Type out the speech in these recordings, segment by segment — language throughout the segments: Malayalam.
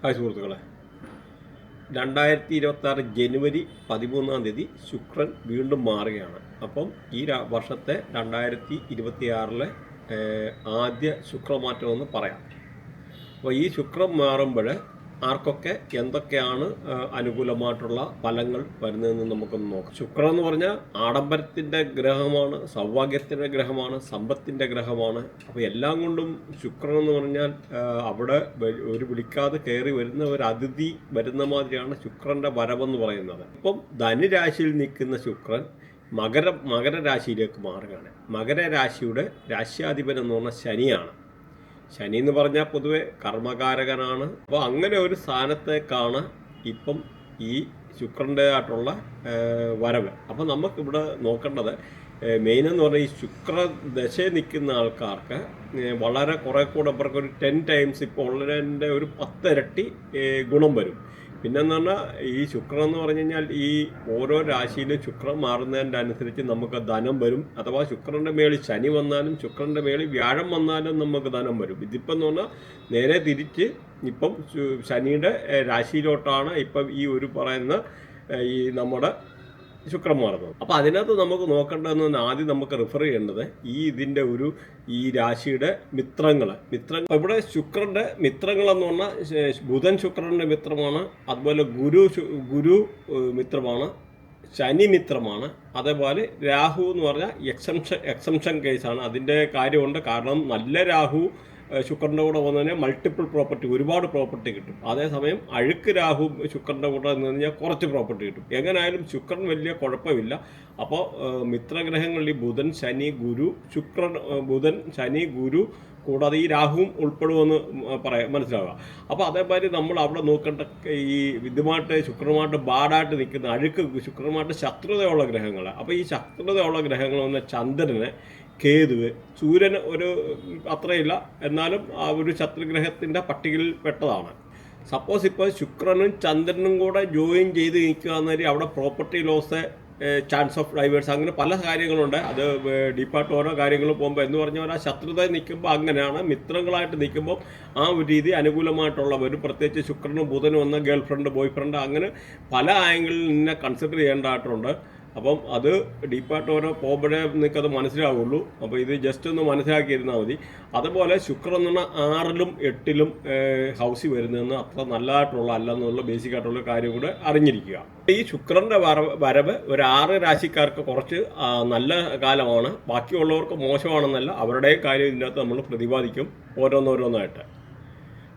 ഹായ് സുഹൃത്തുക്കളെ, 2026 ജനുവരി 13 ശുക്രൻ വീണ്ടും മാറുകയാണ്. അപ്പം ഈ വർഷത്തെ 2026 ആദ്യ ശുക്രമാറ്റമെന്ന് പറയാം. അപ്പോൾ ഈ ശുക്രൻ മാറുമ്പോൾ ആർക്കൊക്കെ എന്തൊക്കെയാണ് അനുകൂലമായിട്ടുള്ള ഫലങ്ങൾ വരുന്നതെന്ന് നമുക്കൊന്ന് നോക്കാം. ശുക്രൻ എന്ന് പറഞ്ഞാൽ ആഡംബരത്തിൻ്റെ ഗ്രഹമാണ്, സൗഭാഗ്യത്തിൻ്റെ ഗ്രഹമാണ്, സമ്പത്തിൻ്റെ ഗ്രഹമാണ്. അപ്പോൾ എല്ലാം കൊണ്ടും ശുക്രൻ എന്ന് പറഞ്ഞാൽ അവിടെ ഒരു വിളിക്കാതെ കയറി വരുന്ന ഒരു അതിഥി വരുന്ന മാതിരിയാണ് ശുക്രൻ്റെ വരവെന്ന് പറയുന്നത്. ഇപ്പം ധനുരാശിയിൽ നിൽക്കുന്ന ശുക്രൻ മകരരാശിയിലേക്ക് മാറുകയാണ്. മകരരാശിയുടെ രാശ്യാധിപൻ എന്ന് പറഞ്ഞാൽ ശനിയാണ്. ശനി എന്ന് പറഞ്ഞാൽ പൊതുവെ കർമ്മകാരകനാണ്. അപ്പോൾ അങ്ങനെ ഒരു സ്ഥാനത്തേക്കാണ് ഇപ്പം ഈ ശുക്രൻ്റെ ആയിട്ടുള്ള വരവ്. അപ്പോൾ നമുക്കിവിടെ നോക്കേണ്ടത് മെയിൻ എന്ന് പറഞ്ഞാൽ ഈ ശുക്രദശയിൽ നിൽക്കുന്ന ആൾക്കാർക്ക് വളരെ കുറേ കൂടെ അവർക്കൊരു 10 ടൈംസ് ഇപ്പോൾ ഉള്ളതിൻ്റെ ഒരു 10 ഇരട്ടി ഗുണം വരും. പിന്നെന്ന് പറഞ്ഞാൽ ഈ ശുക്രൻ എന്ന് പറഞ്ഞു കഴിഞ്ഞാൽ ഈ ഓരോ രാശിയിലും ശുക്രൻ മാറുന്നതിൻ്റെ അനുസരിച്ച് നമുക്ക് ധനം വരും. അഥവാ ശുക്രൻ്റെ മേളിൽ ശനി വന്നാലും ശുക്രൻ്റെ മേളിൽ വ്യാഴം വന്നാലും നമുക്ക് ധനം വരും. ഇതിപ്പം എന്ന് പറഞ്ഞാൽ നേരെ തിരിച്ച് ഇപ്പം ശനിയുടെ രാശിയിലോട്ടാണ് ഇപ്പം ഈ ഒരു പറയുന്ന ഈ നമ്മുടെ ശുക്രൻ മാറുന്നത്. അപ്പോൾ അതിനകത്ത് നമുക്ക് നോക്കേണ്ടതെന്ന് ആദ്യം നമുക്ക് റിഫർ ചെയ്യേണ്ടത് ഇതിൻ്റെ ഈ രാശിയുടെ മിത്രങ്ങൾ. ഇവിടെ ശുക്രൻ്റെ മിത്രങ്ങളെന്ന് പറഞ്ഞാൽ ബുധൻ ശുക്രൻ്റെ മിത്രമാണ്, അതുപോലെ ഗുരു മിത്രമാണ്, ശനി മിത്രമാണ്, അതേപോലെ രാഹു എന്ന് പറഞ്ഞാൽ എക്സംഷൻ കേസാണ്. അതിൻ്റെ കാര്യമുണ്ട്. കാരണം നല്ല രാഹു ശുക്രൻ്റെ കൂടെ വന്നു മൾട്ടിപ്പിൾ പ്രോപ്പർട്ടി, ഒരുപാട് പ്രോപ്പർട്ടി കിട്ടും. അതേസമയം അഴുക്ക് രാഹു ശുക്രൻ്റെ കൂടെ നിന്ന് കഴിഞ്ഞാൽ കുറച്ച് പ്രോപ്പർട്ടി കിട്ടും. എങ്ങനെയായാലും ശുക്രൻ വലിയ കുഴപ്പമില്ല. അപ്പോൾ മിത്രഗ്രഹങ്ങളിൽ ബുധൻ ശനി ഗുരു കൂടാതെ ഈ രാഹുവും ഉൾപ്പെടുമെന്ന് മനസ്സിലാവുക. അപ്പോൾ അതേമാതിരി നമ്മൾ അവിടെ നോക്കേണ്ട ഈ ശുക്രനുമായിട്ട് ബാഡായിട്ട് നിൽക്കുന്ന അഴുക്ക് ശുക്രനുമായിട്ട് ശത്രുതയുള്ള ഗ്രഹങ്ങൾ. അപ്പോൾ ഈ ശത്രുതയുള്ള ഗ്രഹങ്ങൾ വന്ന ചന്ദ്രന്, കേതുവ്, സൂര്യന് ഒരു അത്രയില്ല, എന്നാലും ആ ഒരു ശത്രുഗ്രഹത്തിൻ്റെ പട്ടികയിൽ പെട്ടതാണ്. സപ്പോസ് ഇപ്പോൾ ശുക്രനും ചന്ദ്രനും കൂടെ ജോയിൻ ചെയ്ത് നിൽക്കുക എന്നൊരു അവിടെ property loss, chance of divorce, അങ്ങനെ പല കാര്യങ്ങളുണ്ട്. അത് ഡീപ്പായിട്ട് ഓരോ കാര്യങ്ങൾ പോകുമ്പോൾ എന്ന് പറഞ്ഞാൽ ആ ശത്രുത നിൽക്കുമ്പോൾ അങ്ങനെയാണ്. മിത്രങ്ങളായിട്ട് നിൽക്കുമ്പോൾ ആ ഒരു രീതി അനുകൂലമായിട്ടുള്ളവരും, പ്രത്യേകിച്ച് ശുക്രനും ബുധനും വന്ന ഗേൾ ഫ്രണ്ട്, ബോയ് ഫ്രണ്ട്, അങ്ങനെ പല ആംഗിളിൽ നിന്നെ കൺസിഡർ ചെയ്യേണ്ടതായിട്ടുണ്ട്. അപ്പം അത് ഡീപ്പായിട്ട് ഓരോ പോകുമ്പോഴേ നിങ്ങൾക്കത് മനസ്സിലാവുള്ളൂ. അപ്പോൾ ഇത് ജസ്റ്റ് ഒന്ന് മനസ്സിലാക്കിയിരുന്നാൽ മതി. അതുപോലെ ശുക്രൻ എന്ന് പറഞ്ഞാൽ 6ലും 8ലും ഹൗസിൽ വരുന്നതെന്ന് അത്ര നല്ലതായിട്ടുള്ള അല്ലെന്നുള്ള ബേസിക്കായിട്ടുള്ള കാര്യം കൂടെ അറിഞ്ഞിരിക്കുക. ഈ ശുക്രൻ്റെ വരവ് ഒരു 6 രാശിക്കാർക്ക് കുറച്ച് നല്ല കാലമാണ്, ബാക്കിയുള്ളവർക്ക് മോശമാണെന്നല്ല. അവരുടെ കാര്യം ഇതിനകത്ത് നമ്മൾ പ്രതിപാദിക്കും ഓരോന്നോരോന്നായിട്ട്.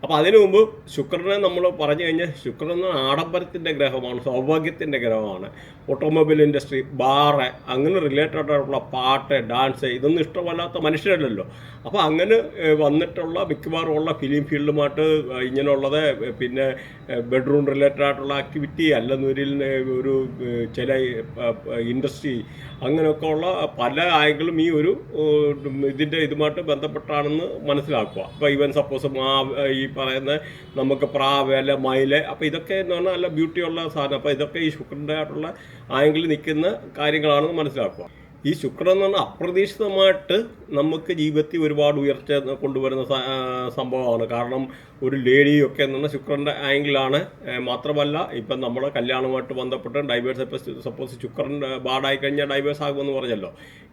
അപ്പോൾ അതിനു മുമ്പ് ശുക്രനെ നമ്മൾ പറഞ്ഞു കഴിഞ്ഞാൽ ശുക്രൻ ആഡംബരത്തിൻ്റെ ഗ്രഹമാണ്, സൗഭാഗ്യത്തിൻ്റെ ഗ്രഹമാണ്. ഓട്ടോമൊബൈൽ ഇൻഡസ്ട്രി, ബാറ്, അങ്ങനെ റിലേറ്റഡ് ആയിട്ടുള്ള പാട്ട്, ഡാൻസ്, ഇതൊന്നും ഇഷ്ടമല്ലാത്ത മനുഷ്യരല്ലല്ലോ. അപ്പോൾ അങ്ങനെ വന്നിട്ടുള്ള മിക്കവാറും ഉള്ള ഫിലിം ഫീൽഡുമായിട്ട് ഇങ്ങനെയുള്ളത്, പിന്നെ ബെഡ്റൂം റിലേറ്റഡ് ആയിട്ടുള്ള ആക്ടിവിറ്റി, അല്ലെന്നൊരിൽ ഒരു ചില ഇൻഡസ്ട്രി, അങ്ങനെയൊക്കെ ഉള്ള പല ആംഗിളും ഈ ഒരു ഇതുമായിട്ട് ബന്ധപ്പെട്ടാണെന്ന് മനസ്സിലാക്കുക. അപ്പോൾ ഈവൻ സപ്പോസ് ഈ പറയുന്ന നമുക്ക് പ്രാവ്, അല്ല മയില്, അപ്പോൾ ഇതൊക്കെ എന്ന് പറഞ്ഞാൽ നല്ല ബ്യൂട്ടിയുള്ള സാധനം. അപ്പോൾ ഇതൊക്കെ ഈ ശുക്രൻ്റെ ആയിട്ടുള്ള ആംഗിളിൽ നിൽക്കുന്ന കാര്യങ്ങളാണെന്ന് മനസ്സിലാക്കുക. ഈ ശുക്രൻ എന്ന് പറഞ്ഞാൽ അപ്രതീക്ഷിതമായിട്ട് നമുക്ക് ജീവിതത്തിൽ ഒരുപാട് ഉയർച്ച കൊണ്ടുവരുന്ന സംഭവമാണ്. കാരണം ഒരു ലേഡിയൊക്കെ എന്ന് പറഞ്ഞാൽ ശുക്രൻ്റെ ആംഗിളാണ്. മാത്രമല്ല ഇപ്പം നമ്മുടെ കല്യാണവുമായിട്ട് ബന്ധപ്പെട്ട് ഡൈവേഴ്സ്, ഇപ്പോൾ സപ്പോസ് ശുക്രൻ ബാഡായി കഴിഞ്ഞാൽ ഡൈവേഴ്സ് ആകുമെന്ന് പറഞ്ഞല്ലോ.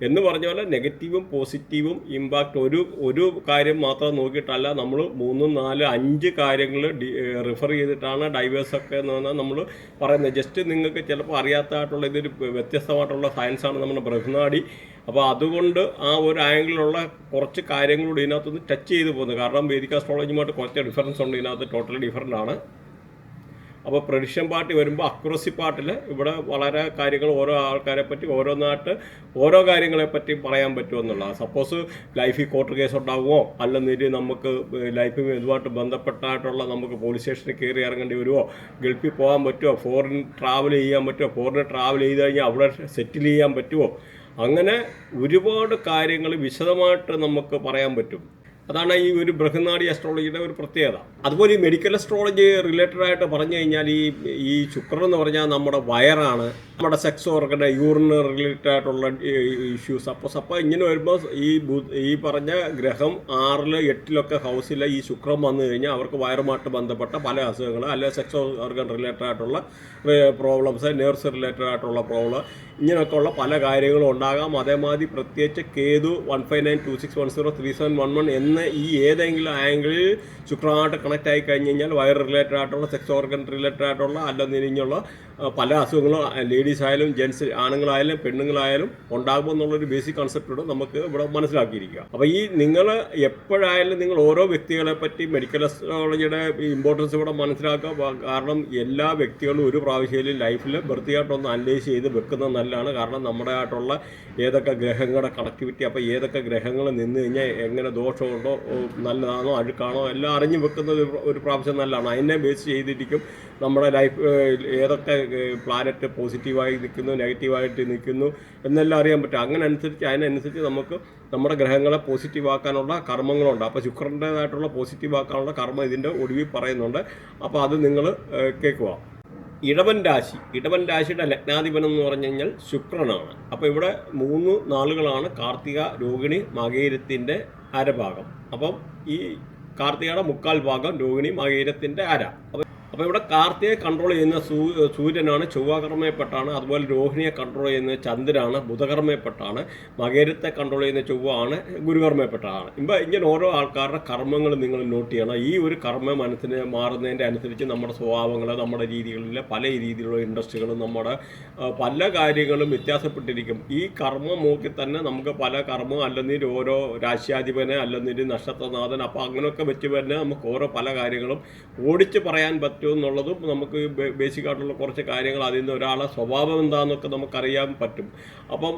എന്ന് പറഞ്ഞ പോലെ നെഗറ്റീവും പോസിറ്റീവും ഇമ്പാക്റ്റ് ഒരു കാര്യം മാത്രം നോക്കിയിട്ടല്ല, നമ്മൾ 3, 4, 5 കാര്യങ്ങൾ റിഫർ ചെയ്തിട്ടാണ് ഡൈവേഴ്സൊക്കെ എന്ന് പറഞ്ഞാൽ നമ്മൾ പറയുന്നത്. ജസ്റ്റ് നിങ്ങൾക്ക് ചിലപ്പോൾ അറിയാത്തതായിട്ടുള്ള ഇതൊരു വ്യത്യസ്തമായിട്ടുള്ള സയൻസാണ് നമ്മുടെ ബൃഹനാടി. അപ്പോൾ അതുകൊണ്ട് ആ ഒരു ആംഗിളിലുള്ള കുറച്ച് കാര്യങ്ങളോട് ഇതിനകത്തൊന്ന് ടച്ച് ചെയ്ത് പോകുന്നത്. കാരണം വേദിക് ആസ്ട്രോളജിയുമായിട്ട് കുറച്ച് ഡിഫറൻസ് ഉണ്ട് ഇതിനകത്ത്, ടോട്ടലി ഡിഫറൻ്റ് ആണ്. അപ്പോൾ പ്രഡിക്ഷൻ പാർട്ടി വരുമ്പോൾ അക്യുറസി പാർട്ടിൽ ഇവിടെ വളരെ കാര്യങ്ങൾ ഓരോ ആൾക്കാരെ പറ്റി ഓരോന്നായിട്ട് ഓരോ കാര്യങ്ങളെപ്പറ്റി പറയാൻ പറ്റുമെന്നുള്ളതാണ്. സപ്പോസ് ലൈഫിൽ കോർട്ട് കേസ് ഉണ്ടാകുമോ, അല്ലെന്നിട്ട് നമുക്ക് ലൈഫിൽ ഇതുമായിട്ട് ബന്ധപ്പെട്ടായിട്ടുള്ള നമുക്ക് പോലീസ് സ്റ്റേഷനിൽ കയറി ഇറങ്ങേണ്ടി വരുമോ, ഗൾഫിൽ പോകാൻ പറ്റുമോ, ഫോറിൻ ട്രാവൽ ചെയ്യാൻ പറ്റുമോ, ഫോറിൻ ട്രാവൽ ചെയ്ത് കഴിഞ്ഞാൽ അവിടെ സെറ്റിൽ ചെയ്യാൻ പറ്റുമോ, അങ്ങനെ ഒരുപാട് കാര്യങ്ങൾ വിശദമായിട്ട് നമുക്ക് പറയാൻ പറ്റും. അതാണ് ഈ ഒരു ബൃഹനാടി അസ്ട്രോളജിയുടെ ഒരു പ്രത്യേകത. അതുപോലെ ഈ മെഡിക്കൽ അസ്ട്രോളജി റിലേറ്റഡ് ആയിട്ട് പറഞ്ഞു കഴിഞ്ഞാൽ ഈ ശുക്രൻ എന്ന് പറഞ്ഞാൽ നമ്മുടെ വയറാണ്, നമ്മുടെ സെക്സ് ഓർഗൻ യൂറിന് റിലേറ്റഡ് ആയിട്ടുള്ള ഇഷ്യൂസ്. അപ്പോൾ ഇങ്ങനെ വരുമ്പോൾ ഈ പറഞ്ഞ ഗ്രഹം 6, 8 ഹൗസിലെ ഈ ശുക്രൻ വന്നു കഴിഞ്ഞാൽ അവർക്ക് വയറുമായിട്ട് ബന്ധപ്പെട്ട പല അസുഖങ്ങൾ, അല്ലെങ്കിൽ സെക്സ് ഓർഗൻ റിലേറ്റഡ് ആയിട്ടുള്ള പ്രോബ്ലംസ്, നേഴ്സ് റിലേറ്റഡ് ആയിട്ടുള്ള പ്രോബ്ലം, ഇങ്ങനെയൊക്കെയുള്ള പല കാര്യങ്ങളും ഉണ്ടാകാം. അതേമാതിരി പ്രത്യേകിച്ച് കേതു 15926103711 എന്ന ഈ ഏതെങ്കിലും ആംഗിളിൽ ശുക്രമായിട്ട് കണക്റ്റ് ആയി കഴിഞ്ഞ് കഴിഞ്ഞാൽ വയർ റിലേറ്റഡ് ആയിട്ടുള്ള സെക്സ് ഓർഗൻ റിലേറ്റഡ് ആയിട്ടുള്ള അല്ലെന്നിരിഞ്ഞുള്ള പല അസുഖങ്ങളും ലേഡീസ് ആയാലും ജെൻസ് ആണുങ്ങളായാലും പെണ്ണുങ്ങളായാലും ഉണ്ടാകുമെന്നുള്ളൊരു ബേസിക് കൺസെപ്റ്റോട് നമുക്ക് ഇവിടെ മനസ്സിലാക്കിയിരിക്കുക. അപ്പോൾ ഈ നിങ്ങൾ എപ്പോഴായാലും നിങ്ങൾ ഓരോ വ്യക്തികളെ പറ്റി മെഡിക്കൽ അസ്ട്രോളജിയുടെ ഇമ്പോർട്ടൻസ് ഇവിടെ മനസ്സിലാക്കുക. കാരണം എല്ലാ വ്യക്തികളും ഒരു പ്രാവശ്യം ലൈഫിൽ വൃത്തിയായിട്ടൊന്ന് അനലൈസ് ചെയ്ത് വെക്കുന്നത് നല്ലതാണ്. കാരണം നമ്മുടെ ആയിട്ടുള്ള ഏതൊക്കെ ഗ്രഹങ്ങളുടെ കണക്ടിവിറ്റി, അപ്പോൾ ഏതൊക്കെ ഗ്രഹങ്ങൾ നിന്ന് കഴിഞ്ഞാൽ എങ്ങനെ ദോഷമുണ്ടോ, നല്ലതാണോ അഴുക്കാണോ എല്ലാം അറിഞ്ഞു വെക്കുന്നത് ഒരു പ്രാവശ്യം നല്ലതാണ്. അതിനെ ബേസ് ചെയ്തിരിക്കും നമ്മുടെ ലൈഫ് ഏതൊക്കെ പ്ലാനറ്റ് പോസിറ്റീവായി നിൽക്കുന്നു, നെഗറ്റീവായിട്ട് നിൽക്കുന്നു എന്നെല്ലാം അറിയാൻ പറ്റും. അതിനനുസരിച്ച് നമുക്ക് നമ്മുടെ ഗ്രഹങ്ങളെ പോസിറ്റീവ് ആക്കാനുള്ള കർമ്മങ്ങളുണ്ട്. അപ്പോൾ ശുക്രൻ്റേതായിട്ടുള്ള പോസിറ്റീവ് ആക്കാനുള്ള കർമ്മം ഇതിൻ്റെ ഒടുവിൽ പറയുന്നുണ്ട്. അപ്പോൾ അത് നിങ്ങൾ കേൾക്കുക. ഇടവൻ രാശിയുടെ ലഗ്നാധിപനം എന്ന് പറഞ്ഞു കഴിഞ്ഞാൽ ശുക്രനാണ്. അപ്പോൾ ഇവിടെ 3 നാളുകളാണ് കാർത്തിക, രോഹിണി, മകയിരത്തിൻ്റെ അരഭാഗം. അപ്പം ഈ കാർത്തികയുടെ 3/4 ഭാഗം, രോഹിണി മകയിരത്തിൻ്റെ അര. അപ്പോൾ ഇവിടെ കാർത്തികയെ കൺട്രോൾ ചെയ്യുന്ന സൂര്യനാണ്, ചൊവ്വകർമ്മയപ്പെട്ടാണ്. അതുപോലെ രോഹിണിയെ കൺട്രോൾ ചെയ്യുന്നത് ചന്ദ്രനാണ്, ബുധകർമ്മയപ്പെട്ടാണ്. മകരത്തെ കൺട്രോൾ ചെയ്യുന്ന ചൊവ്വയാണ്, ഗുരുകർമ്മയപ്പെട്ടാണ്. ഇങ്ങനെ ഓരോ ആൾക്കാരുടെ കർമ്മങ്ങൾ നിങ്ങൾ നോട്ട് ചെയ്യണം. ഈ ഒരു കർമ്മ മനസ്സിന് മാറുന്നതിൻ്റെ അനുസരിച്ച് നമ്മുടെ സ്വഭാവങ്ങൾ, നമ്മുടെ രീതികളിലെ പല രീതിയിലുള്ള ഇൻട്രസ്റ്റുകളും നമ്മുടെ പല കാര്യങ്ങളും വ്യത്യാസപ്പെട്ടിരിക്കും. ഈ കർമ്മം നോക്കി തന്നെ നമുക്ക് പല കർമ്മം അല്ലെങ്കിൽ ഓരോ രാശ്യാധിപനെ അല്ലെങ്കിൽ നക്ഷത്രനാഥൻ, അപ്പോൾ അങ്ങനെയൊക്കെ വെച്ച് തന്നെ നമുക്ക് ഓരോ പല കാര്യങ്ങളും ഓടിച്ച് പറയാൻ പറ്റും എന്നുള്ളതും നമുക്ക് ബേസിക് ആയിട്ടുള്ള കുറച്ച് കാര്യങ്ങൾ അതിൽ നിന്ന് ഒരാളെ സ്വഭാവം എന്താണെന്നൊക്കെ നമുക്കറിയാൻ പറ്റും. അപ്പം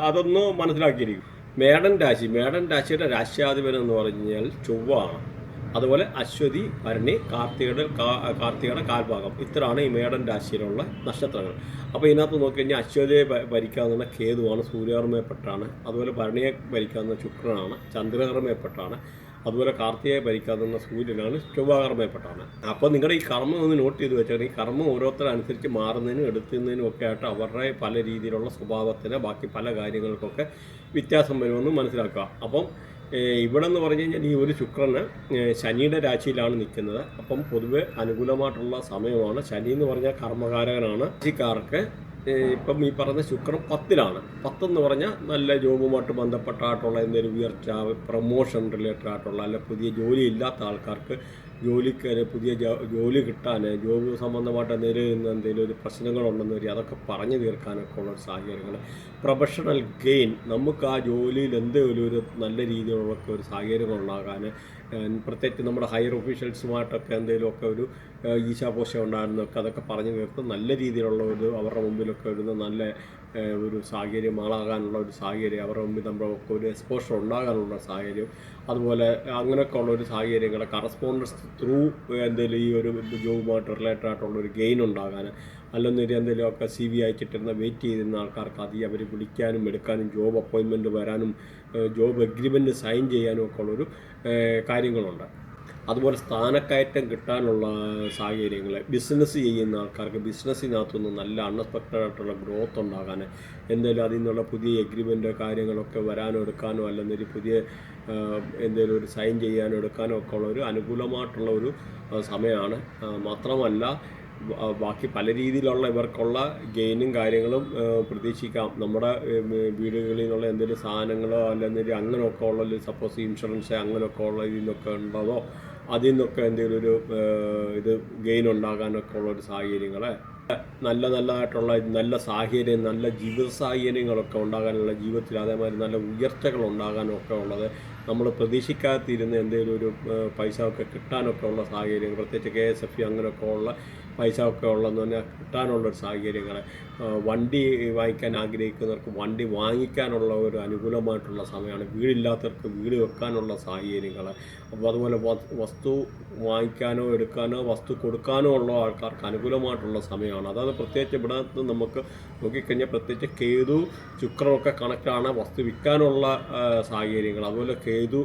അതൊന്ന് മനസ്സിലാക്കിയിരിക്കും. മേടൻ രാശിയുടെ രാശ്യാധിപൻ എന്ന് പറഞ്ഞു കഴിഞ്ഞാൽ ചൊവ്വയാണ്. അതുപോലെ അശ്വതി, ഭരണി, കാർത്തികയുടെ കാൽഭാഗം, ഇത്രയാണ് ഈ മേടൻ രാശിയിലുള്ള നക്ഷത്രങ്ങൾ. അപ്പോൾ ഇതിനകത്ത് നോക്കിക്കഴിഞ്ഞാൽ അശ്വതിയെ ഭരിക്കാവുന്ന കേതുവാണ്, സൂര്യകർമ്മയപ്പെട്ടാണ്. അതുപോലെ ഭരണിയെ ഭരിക്കാവുന്ന ശുക്രനാണ്, ചന്ദ്രകർമ്മയപ്പെട്ടാണ്. അതുപോലെ കാർത്തികയെ ഭരിക്കാവുന്ന സൂര്യനാണ്, ചൊവ്വകർമ്മയപ്പെട്ടാണ്. അപ്പോൾ നിങ്ങളുടെ ഈ കർമ്മം ഒന്ന് നോട്ട് ചെയ്ത് വെച്ചാൽ ഈ കർമ്മം ഓരോരുത്തരനുസരിച്ച് മാറുന്നതിനും എടുക്കുന്നതിനും ഒക്കെ ആയിട്ട് അവരുടെ പല രീതിയിലുള്ള സ്വഭാവത്തിന് ബാക്കി പല കാര്യങ്ങൾക്കൊക്കെ വ്യത്യാസം വരുമെന്ന് മനസ്സിലാക്കുക. അപ്പം ഇവിടെ എന്ന് പറഞ്ഞു കഴിഞ്ഞാൽ ഈ ഒരു ശുക്രന് ശനിയുടെ രാശിയിലാണ് നിൽക്കുന്നത്. അപ്പം പൊതുവെ അനുകൂലമായിട്ടുള്ള സമയമാണ്. ശനി എന്ന് പറഞ്ഞാൽ കർമ്മകാരകനാണ്. രാശിക്കാർക്ക് ഇപ്പം ഈ പറഞ്ഞ ശുക്രൻ 10ലാണ്. 10 എന്ന് പറഞ്ഞാൽ നല്ല ജോബുമായിട്ട് ബന്ധപ്പെട്ടായിട്ടുള്ള എന്തെങ്കിലും ഉയർച്ച, പ്രൊമോഷൻ റിലേറ്റഡ് ആയിട്ടുള്ള, അല്ല പുതിയ ജോലി ഇല്ലാത്ത ആൾക്കാർക്ക് പുതിയ ജോലി കിട്ടാൻ, ജോബ് സംബന്ധമായിട്ട് എന്തെങ്കിലും ഒരു പ്രശ്നങ്ങളുണ്ടെന്ന് വരിക, അതൊക്കെ പറഞ്ഞു തീർക്കാനൊക്കെ ഉള്ള സാഹചര്യങ്ങൾ. പ്രൊഫഷണൽ ഗെയിൻ, നമുക്ക് ആ ജോലിയിൽ എന്തെങ്കിലും ഒരു നല്ല രീതിയിലുള്ള ഒരു സാഹചര്യങ്ങൾ ഉണ്ടാകാൻ, പ്രത്യേകിച്ച് നമ്മുടെ ഹയർ ഒഫീഷ്യൽസുമായിട്ടൊക്കെ എന്തെങ്കിലുമൊക്കെ ഒരു ഈശാപോഷം ഉണ്ടാകുന്നതൊക്കെ അതൊക്കെ പറഞ്ഞു തീർത്ത് നല്ല രീതിയിലുള്ള ഒരു അവരുടെ മുമ്പിലൊക്കെ വരുന്ന നല്ല ഒരു സാഹചര്യം ആളാകാനുള്ള ഒരു സാഹചര്യം, അവരുടെ മുമ്പിൽ നമ്മളൊക്കെ ഒരു എക്സ്പോഷർ ഉണ്ടാകാനുള്ള സാഹചര്യം, അതുപോലെ അങ്ങനെയൊക്കെ ഉള്ള ഒരു സാഹചര്യങ്ങൾ, കറസ്പോണ്ടൻസ് ത്രൂ എന്തെങ്കിലും ഈ ഒരു ജോബുമായിട്ട് റിലേറ്റഡ് ആയിട്ടുള്ള ഒരു ഗെയിൻ ഉണ്ടാകാൻ, അല്ലെന്നൊരു എന്തെങ്കിലുമൊക്കെ CV അയച്ചിട്ടിരുന്ന വെയിറ്റ് ചെയ്തിരുന്ന ആൾക്കാർക്ക് അത് അവർ വിളിക്കാനും എടുക്കാനും ജോബ് അപ്പോയിൻമെൻറ്റ് വരാനും ജോബ് എഗ്രിമെൻറ്റ് സൈൻ ചെയ്യാനും ഒക്കെ ഉള്ളൊരു കാര്യങ്ങളുണ്ട്. അതുപോലെ സ്ഥാനക്കയറ്റം കിട്ടാനുള്ള സാഹചര്യങ്ങൾ, ബിസിനസ് ചെയ്യുന്ന ആൾക്കാർക്ക് ബിസിനസ്സിനകത്തുനിന്ന് നല്ല അൺഎക്സ്പെക്റ്റഡ് ആയിട്ടുള്ള ഗ്രോത്ത് ഉണ്ടാകാൻ, എന്തെങ്കിലും അതിൽ നിന്നുള്ള പുതിയ എഗ്രിമെൻ്റ് കാര്യങ്ങളൊക്കെ വരാനോ എടുക്കാനോ അല്ലെങ്കിൽ പുതിയ എന്തെങ്കിലും ഒരു സൈൻ ചെയ്യാനോ എടുക്കാനോ ഒക്കെ ഉള്ള ഒരു അനുകൂലമായിട്ടുള്ള ഒരു സമയമാണ്. മാത്രമല്ല ബാക്കി പല രീതിയിലുള്ള ഇവർക്കുള്ള ഗെയിനും കാര്യങ്ങളും പ്രതീക്ഷിക്കാം. നമ്മുടെ വീടുകളിൽ നിന്നുള്ള എന്തെങ്കിലും സാധനങ്ങളോ അല്ലെങ്കിൽ അങ്ങനെയൊക്കെ ഉള്ള സപ്പോസ് ഇൻഷുറൻസ് അങ്ങനെയൊക്കെ ഉള്ള ഇതിൽ നിന്നൊക്കെ ഉള്ളതോ അതിൽ നിന്നൊക്കെ എന്തെങ്കിലും ഒരു ഇത് ഗെയിൻ ഉണ്ടാകാനൊക്കെ ഉള്ളൊരു സാഹചര്യങ്ങൾ, നല്ലതായിട്ടുള്ള നല്ല സാഹചര്യം, നല്ല ജീവിത സാഹചര്യങ്ങളൊക്കെ ഉണ്ടാകാനുള്ള ജീവിതത്തിൽ അതേമാതിരി നല്ല ഉയർച്ചകൾ ഉണ്ടാകാനൊക്കെ ഉള്ളത്, നമ്മൾ പ്രതീക്ഷിക്കാതിരുന്ന എന്തെങ്കിലും ഒരു പൈസ ഒക്കെ കിട്ടാനൊക്കെ ഉള്ള സാഹചര്യങ്ങൾ, പ്രത്യേകിച്ച് KSF അങ്ങനെയൊക്കെ ഉള്ള പൈസ ഒക്കെ ഉള്ളതെന്ന് പറഞ്ഞാൽ കിട്ടാനുള്ളൊരു സാഹചര്യങ്ങൾ, വണ്ടി വാങ്ങിക്കാൻ ആഗ്രഹിക്കുന്നവർക്ക് വണ്ടി വാങ്ങിക്കാനുള്ള ഒരു അനുകൂലമായിട്ടുള്ള സമയമാണ്, വീടില്ലാത്തവർക്ക് വീട് വെക്കാനുള്ള സാഹചര്യങ്ങൾ, അപ്പോൾ അതുപോലെ വസ്തു വാങ്ങിക്കാനോ എടുക്കാനോ വസ്തു കൊടുക്കാനോ ഉള്ള ആൾക്കാർക്ക് അനുകൂലമായിട്ടുള്ള സമയമാണ്. അതായത് പ്രത്യേകിച്ച് ഇവിടെ നമുക്ക് നോക്കിക്കഴിഞ്ഞാൽ പ്രത്യേകിച്ച് കേതു ശുക്രനൊക്കെ കണക്റ്റാണ് വസ്തു വിൽക്കാനുള്ള സാഹചര്യങ്ങൾ. അതുപോലെ കേതു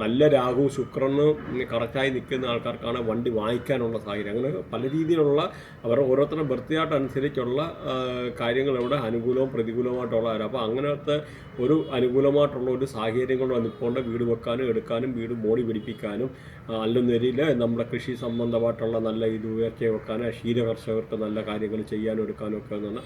നല്ല രാഹു ശുക്രന് കറക്റ്റായി നിൽക്കുന്ന ആൾക്കാർക്കാണ് വണ്ടി വാങ്ങിക്കാനുള്ള സാഹചര്യം. അങ്ങനെ പല രീതിയിലുള്ള അവരുടെ ഓരോരുത്തരുടെ ബർത്ത് അനുസരിച്ചുള്ള കാര്യങ്ങൾ ഇവിടെ അനുകൂലവും പ്രതികൂലവുമായിട്ടുള്ളവരാണ്. അപ്പോൾ അങ്ങനത്തെ ഒരു അനുകൂലമായിട്ടുള്ള ഒരു സാഹചര്യങ്ങൾ വന്നിപ്പോണ്ട് വീട് വെക്കാനും എടുക്കാനും വീട് മോടി പിടിപ്പിക്കാനും അല്ലെന്നൊരിൽ നമ്മുടെ കൃഷി സംബന്ധമായിട്ടുള്ള നല്ല ഇത് ഉയർച്ച വെക്കാനും ക്ഷീര കർഷകർക്ക് നല്ല കാര്യങ്ങൾ ചെയ്യാനും എടുക്കാനും ഒക്കെ എന്ന് പറഞ്ഞാൽ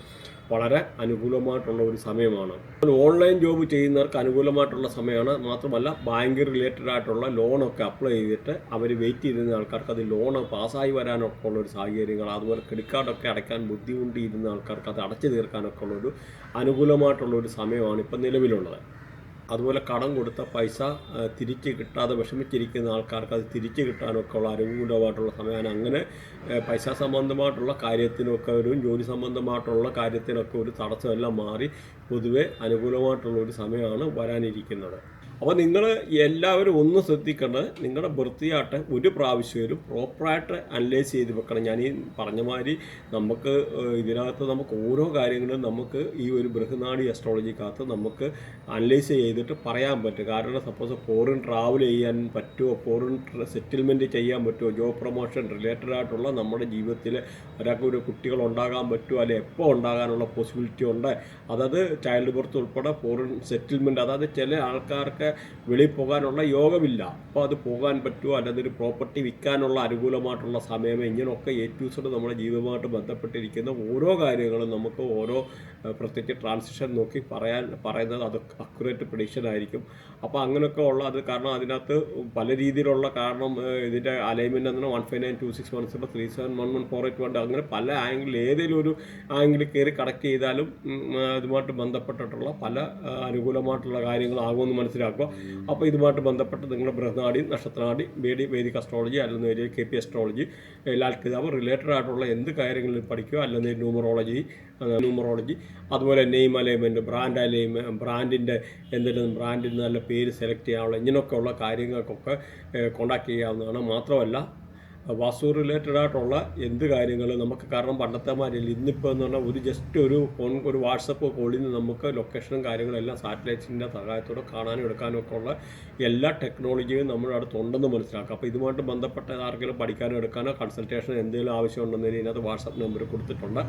വളരെ അനുകൂലമായിട്ടുള്ള ഒരു സമയമാണ്. ഓൺലൈൻ ജോബ് ചെയ്യുന്നവർക്ക് അനുകൂലമായിട്ടുള്ള സമയമാണ്. മാത്രമല്ല ബാങ്ക് റിലേറ്റഡ് ആയിട്ടുള്ള ലോണൊക്കെ അപ്ലൈ ചെയ്തിട്ട് അവർ വെയിറ്റ് ചെയ്തിരുന്ന ആൾക്കാർക്ക് അത് ലോൺ പാസ്സായി വരാനൊക്കെ ഉള്ളൊരു സാഹചര്യങ്ങൾ, അതുപോലെ ക്രെഡിറ്റ് കാർഡൊക്കെ അടയ്ക്കാൻ ബുദ്ധിമുട്ടിയിരുന്ന ആൾക്കാർക്ക് അത് അടച്ചു തീർക്കാനൊക്കെ ഉള്ളൊരു അനുകൂലമായിട്ടുള്ളൊരു സമയമാണ് ഇപ്പം നിലവിലുള്ളത്. അതുപോലെ കടം കൊടുത്ത പൈസ തിരിച്ച് കിട്ടാതെ വിഷമിച്ചിരിക്കുന്ന ആൾക്കാർക്ക് അത് തിരിച്ച് കിട്ടാനൊക്കെ ഉള്ള അനുകൂലമായിട്ടുള്ള സമയമാണ്. അങ്ങനെ പൈസ സംബന്ധമായിട്ടുള്ള കാര്യത്തിനൊക്കെ ഒരു ജോലി സംബന്ധമായിട്ടുള്ള കാര്യത്തിനൊക്കെ ഒരു തടസ്സമെല്ലാം മാറി പൊതുവെ അനുകൂലമായിട്ടുള്ള ഒരു സമയമാണ് വരാനിരിക്കുന്നത്. അപ്പോൾ നിങ്ങൾ എല്ലാവരും ഒന്ന് ശ്രദ്ധിക്കേണ്ടത്, നിങ്ങളുടെ ബർത്ത് ഒരു പ്രാവശ്യവും പ്രോപ്പറായിട്ട് അനലൈസ് ചെയ്ത് വെക്കണം. ഞാൻ ഈ പറഞ്ഞ മാതിരി നമുക്ക് ഇതിനകത്ത് നമുക്ക് ഓരോ കാര്യങ്ങളും നമുക്ക് ഈ ഒരു ബൃഹനാഡി അസ്ട്രോളജിക്കകത്ത് നമുക്ക് അനലൈസ് ചെയ്തിട്ട് പറയാൻ പറ്റും. കാരണം സപ്പോസ് ഫോറിൻ ട്രാവൽ ചെയ്യാൻ പറ്റുമോ, ഫോറിൻ സെറ്റിൽമെൻറ്റ് ചെയ്യാൻ പറ്റുമോ, ജോബ് പ്രൊമോഷൻ റിലേറ്റഡ് ആയിട്ടുള്ള നമ്മുടെ ജീവിതത്തിൽ ഒരാൾക്ക് ഒരു കുട്ടികൾ ഉണ്ടാകാൻ പറ്റുമോ, അല്ലെങ്കിൽ എപ്പോൾ ഉണ്ടാകാനുള്ള പോസിബിലിറ്റി ഉണ്ട്, അതായത് ചൈൽഡ് ബർത്ത് ഉൾപ്പെടെ ഫോറിൻ സെറ്റിൽമെൻറ്റ്, അതായത് ചില ആൾക്കാർക്ക് വെളിയിൽ പോകാനുള്ള യോഗമില്ല, അപ്പോൾ അത് പോകാൻ പറ്റുമോ, അല്ലെങ്കിൽ ഒരു പ്രോപ്പർട്ടി വിൽക്കാനുള്ള അനുകൂലമായിട്ടുള്ള സമയമേ, ഇങ്ങനെയൊക്കെ ഏറ്റവും നമ്മുടെ ജീവിതവുമായിട്ട് ബന്ധപ്പെട്ടിരിക്കുന്ന ഓരോ കാര്യങ്ങളും നമുക്ക് ഓരോ പ്രത്യേകിച്ച് ട്രാൻസിഷൻ നോക്കി പറയുന്നത് അത് അക്യുറേറ്റ് പ്രെഡിക്ഷൻ ആയിരിക്കും. അപ്പോൾ അങ്ങനെയൊക്കെ ഉള്ള അത് കാരണം അതിനകത്ത് പല രീതിയിലുള്ള കാരണം ഇതിൻ്റെ അലൈൻമെൻറ്റ് എന്ന് പറഞ്ഞാൽ 1592617 371148 അങ്ങനെ പല ആംഗിൾ ഏതെങ്കിലും ഒരു ആംഗിൾ കയറി കണക്ട് ചെയ്താലും ഇതുമായിട്ട് ബന്ധപ്പെട്ടിട്ടുള്ള പല അനുകൂലമായിട്ടുള്ള കാര്യങ്ങളാകുമെന്ന് മനസ്സിലാക്കുക. അപ്പോൾ ഇതുമായിട്ട് ബന്ധപ്പെട്ട് നിങ്ങളുടെ ബൃഹനാഡി, നക്ഷത്രനാഡി, വേദിക് അസ്ട്രോളജി അല്ലെങ്കിൽ KP അസ്ട്രോളജി, ലാൽ കിതാബ് റിലേറ്റഡ് ആയിട്ടുള്ള എന്ത് കാര്യങ്ങളിൽ പഠിക്കുക, അല്ലെങ്കിൽ ന്യൂമറോളജി, അതുപോലെ നെയിം അലൈൻമെൻറ്റ്, ബ്രാൻഡിൻ്റെ എന്തെങ്കിലും ബ്രാൻഡിന് നല്ല പേര് സെലക്ട് ചെയ്യാനുള്ള ഇങ്ങനെയൊക്കെയുള്ള കാര്യങ്ങൾക്കൊക്കെ കോണ്ടാക്ട് ചെയ്യാവുന്നതാണ്. മാത്രമല്ല വാസ്തു റിലേറ്റഡ് ആയിട്ടുള്ള എന്ത് കാര്യങ്ങൾ നമുക്ക്, കാരണം പണ്ടത്തെ മാതിരി ഇന്നിപ്പോൾ എന്ന് പറഞ്ഞാൽ ജസ്റ്റ് ഒരു വാട്സപ്പ് കോളിൽ നിന്ന് നമുക്ക് ലൊക്കേഷനും കാര്യങ്ങളെല്ലാം സാറ്റലൈറ്റ്സിൻ്റെ സഹായത്തോടെ കാണാനും എടുക്കാനും ഒക്കെ ഉള്ള എല്ലാ ടെക്നോളജിയും നമ്മുടെ അടുത്തുണ്ടെന്ന് മനസ്സിലാക്കാം. അപ്പോൾ ഇതുമായിട്ട് ബന്ധപ്പെട്ട ആർക്കെങ്കിലും പഠിക്കാനോ എടുക്കാനോ കൺസൾട്ടേഷൻ എന്തെങ്കിലും ആവശ്യമുണ്ടെന്നതിന് ഇതിനകത്ത് വാട്സപ്പ് നമ്പർ കൊടുത്തിട്ടുണ്ട്.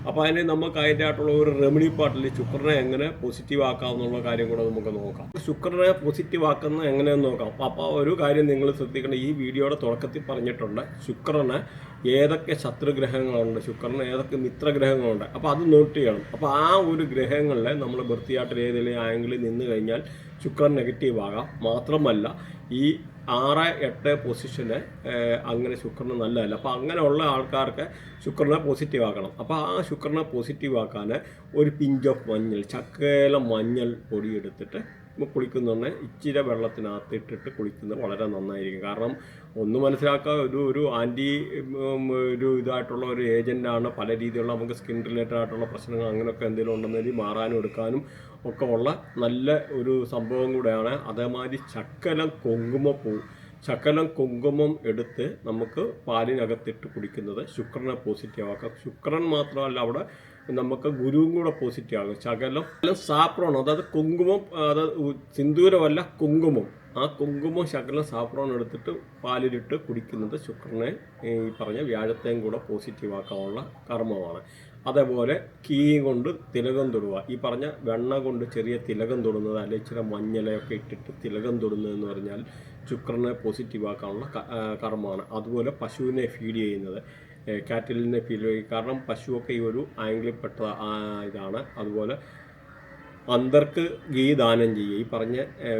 അപ്പോൾ അതിന് നമുക്ക് അതിൻ്റെ ആയിട്ടുള്ള ഒരു റെമഡി പാർട്ടിൽ ശുക്രനെ എങ്ങനെ പോസിറ്റീവ് ആക്കാമെന്നുള്ള കാര്യം കൂടെ നമുക്ക് നോക്കാം. ശുക്രനെ പോസിറ്റീവ് ആക്കുന്നത് എങ്ങനെയെന്ന് നോക്കാം. അപ്പോൾ ഒരു കാര്യം നിങ്ങൾ ശ്രദ്ധിക്കണം, ഈ വീഡിയോയുടെ തുടക്കത്തിൽ പറഞ്ഞിട്ടുണ്ട് ശുക്രന് ഏതൊക്കെ ശത്രുഗ്രഹങ്ങളുണ്ട്, ശുക്രന് ഏതൊക്കെ മിത്രഗ്രഹങ്ങളുണ്ട്, അപ്പോൾ അത് നോട്ട് ചെയ്യണം. അപ്പോൾ ആ ഒരു ഗ്രഹങ്ങളിൽ നമ്മൾ ബർത്ത് ഏതെങ്കിലും ആംഗിളിൽ നിന്ന് കഴിഞ്ഞാൽ ശുക്രൻ നെഗറ്റീവ് ആകാം. മാത്രമല്ല ഈ 6-8 പൊസിഷന് അങ്ങനെ ശുക്രന് നല്ലതല്ല. അപ്പോൾ അങ്ങനെയുള്ള ആൾക്കാർക്ക് ശുക്രനെ പോസിറ്റീവ് ആക്കണം. അപ്പോൾ ആ ശുക്രനെ പോസിറ്റീവ് ആക്കാൻ ഒരു പിഞ്ച് ഓഫ് മഞ്ഞൾ, ചക്കേലം മഞ്ഞൾ പൊടി എടുത്തിട്ട് കുളിക്കുന്നുണ്ട് ഇച്ചിരി വെള്ളത്തിനകത്ത് ഇട്ടിട്ട് കുളിക്കുന്നത് വളരെ നന്നായിരിക്കും. കാരണം ഒന്ന് മനസ്സിലാക്കുക, ഒരു ആൻറ്റി ഇതായിട്ടുള്ള ഒരു ഏജൻ്റാണ്. പല രീതിയിലുള്ള നമുക്ക് സ്കിൻ റിലേറ്റഡ് ആയിട്ടുള്ള പ്രശ്നങ്ങൾ അങ്ങനെയൊക്കെ എന്തെങ്കിലും ഉണ്ടെന്നെങ്കിൽ മാറാനും എടുക്കാനും ഒക്കെ ഉള്ള നല്ല ഒരു സംഭവം കൂടെയാണ്. അതേമാതിരി ശകലം കുങ്കുമം എടുത്ത് നമുക്ക് പാലിനകത്തിട്ട് കുടിക്കുന്നത് ശുക്രനെ പോസിറ്റീവ് ആക്കാം. ശുക്രൻ മാത്രമല്ല, അവിടെ നമുക്ക് ഗുരുവും കൂടെ പോസിറ്റീവ് ആകും. ശകലം സാപ്രോൺ, അതായത് കുങ്കുമം, അതായത് സിന്ദൂരമല്ല കുങ്കുമം, ആ കുങ്കുമം ശകലം സാഫ്രോൺ എടുത്തിട്ട് പാലിലിട്ട് കുടിക്കുന്നത് ശുക്രനെ ഈ പറഞ്ഞ വ്യാഴത്തെയും കൂടെ പോസിറ്റീവ് ആക്കാനുള്ള കർമ്മമാണ്. അതേപോലെ കീയും കൊണ്ട് തിലകം തൊടുക, ഈ പറഞ്ഞ വെണ്ണ കൊണ്ട് ചെറിയ തിലകം തൊടുന്നത്, അല്ലെങ്കിൽ ഇച്ചിരി മഞ്ഞളയൊക്കെ ഇട്ടിട്ട് തിലകം തൊടുന്നതെന്ന് പറഞ്ഞാൽ ശുക്രനെ പോസിറ്റീവ് ആക്കാനുള്ള കർമ്മമാണ്. അതുപോലെ പശുവിനെ ഫീഡ് ചെയ്യുന്നത്, കാറ്റലിനെ ഫീഡ് ചെയ്യും. കാരണം പശുവൊക്കെ ഈ ഒരു ആംഗിളിൽ പെട്ട ഇതാണ്. അതുപോലെ അന്തർക്ക് ഗീ ദാനം ചെയ്യുക, ഈ പറഞ്ഞ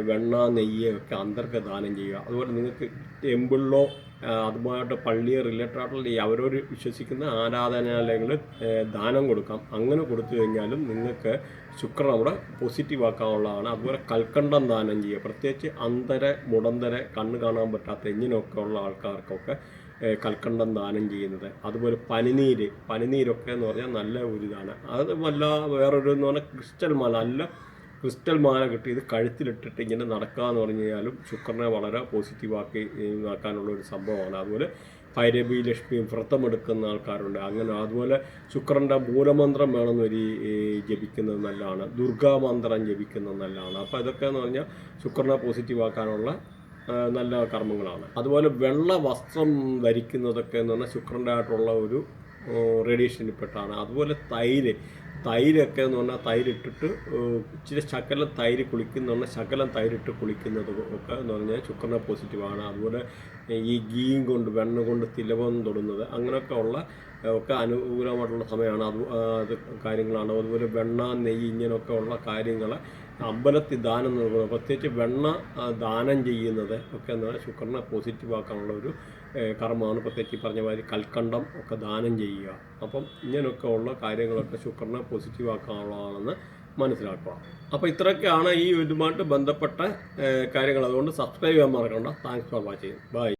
വെണ്ണ നെയ്യ് ഒക്കെ അന്തർക്ക് ദാനം ചെയ്യുക. അതുപോലെ നിങ്ങൾക്ക് ടെമ്പിളിലോ അതുമായിട്ട് പള്ളിയെ റിലേറ്റഡ് ആയിട്ടുള്ള അവരോട് വിശ്വസിക്കുന്ന ആരാധനാലയങ്ങളിൽ ദാനം കൊടുക്കാം. അങ്ങനെ കൊടുത്തു കഴിഞ്ഞാലും നിങ്ങൾക്ക് ശുക്രൻ അവിടെ പോസിറ്റീവ് ആക്കാനുള്ളതാണ്. അതുപോലെ കൽക്കണ്ടം ദാനം ചെയ്യുക, പ്രത്യേകിച്ച് മുടന്തര കണ്ണ് കാണാൻ പറ്റാത്ത ഇങ്ങനെയൊക്കെ ഉള്ള ആൾക്കാർക്കൊക്കെ കൽക്കണ്ടം ദാനം ചെയ്യുന്നത്. അതുപോലെ പനിനീരൊക്കെ എന്ന് പറഞ്ഞാൽ നല്ല ഒരു ഇതാണ്. അത് വേറൊരു എന്ന് പറഞ്ഞാൽ ക്രിസ്റ്റൽ മാല കിട്ടി ഇത് കഴുത്തിലിട്ടിട്ട് ഇങ്ങനെ നടക്കുക എന്ന് പറഞ്ഞു കഴിഞ്ഞാലും ശുക്രനെ വളരെ ആക്കാനുള്ള ഒരു സംഭവമാണ്. അതുപോലെ ഭൈരവി ലക്ഷ്മിയും വ്രതമെടുക്കുന്ന ആൾക്കാരുണ്ട്. അങ്ങനെ അതുപോലെ ശുക്രൻ്റെ മൂലമന്ത്രം വേണമെന്നൊരു ജപിക്കുന്നത് നല്ലതാണ്, ദുർഗാമന്ത്രം ജപിക്കുന്നത് നല്ലതാണ്. അപ്പോൾ ഇതൊക്കെ എന്ന് പറഞ്ഞാൽ ശുക്രനെ പോസിറ്റീവ് ആക്കാനുള്ള നല്ല കർമ്മങ്ങളാണ്. അതുപോലെ വെള്ള വസ്ത്രം ധരിക്കുന്നതൊക്കെ എന്ന് പറഞ്ഞാൽ ശുക്രൻ്റെ ആയിട്ടുള്ള ഒരു റേഡിയേഷനിൽപ്പെട്ടാണ്. അതുപോലെ തൈരൊക്കെ എന്ന് പറഞ്ഞാൽ തൈരിട്ടിട്ട് ഇച്ചിരി ശകലം തൈര് കുളിക്കുന്ന പറഞ്ഞാൽ ശകലം തൈരിട്ട് കുളിക്കുന്നത് ഒക്കെ എന്ന് പറഞ്ഞാൽ ശുക്രനെ പോസിറ്റീവാണ്. അതുപോലെ ഈ ഗീയും കൊണ്ട് വെണ്ണ കൊണ്ട് തിലകം തൊടുന്നത് അങ്ങനെയൊക്കെ ഉള്ള ഒക്കെ അനുകൂലമായിട്ടുള്ള സമയമാണ്. അത് കാര്യങ്ങളാണ്. അതുപോലെ വെണ്ണ നെയ്യ് ഇങ്ങനെയൊക്കെ ഉള്ള കാര്യങ്ങൾ അമ്പലത്തിൽ ദാനം നൽകുന്നത്, പ്രത്യേകിച്ച് വെണ്ണ ദാനം ചെയ്യുന്നത് ഒക്കെ എന്ന് പറഞ്ഞാൽ ശുക്രനെ പോസിറ്റീവാക്കാനുള്ള ഒരു കർമ്മമാണ്. പ്രത്യേകിച്ച് പറഞ്ഞ മാതിരി കൽക്കണ്ടം ഒക്കെ ദാനം ചെയ്യുക. അപ്പം ഇങ്ങനെയൊക്കെ ഉള്ള കാര്യങ്ങളൊക്കെ ശുക്രനെ പോസിറ്റീവാക്കാനുള്ളതാണെന്ന് മനസ്സിലാക്കുക. അപ്പോൾ ഇത്രയൊക്കെയാണ് ഈ ഇതുമായിട്ട് ബന്ധപ്പെട്ട കാര്യങ്ങൾ. അതുകൊണ്ട് സബ്സ്ക്രൈബ് ചെയ്യാൻ മറക്കണ്ട. Thanks for watching. ബൈ.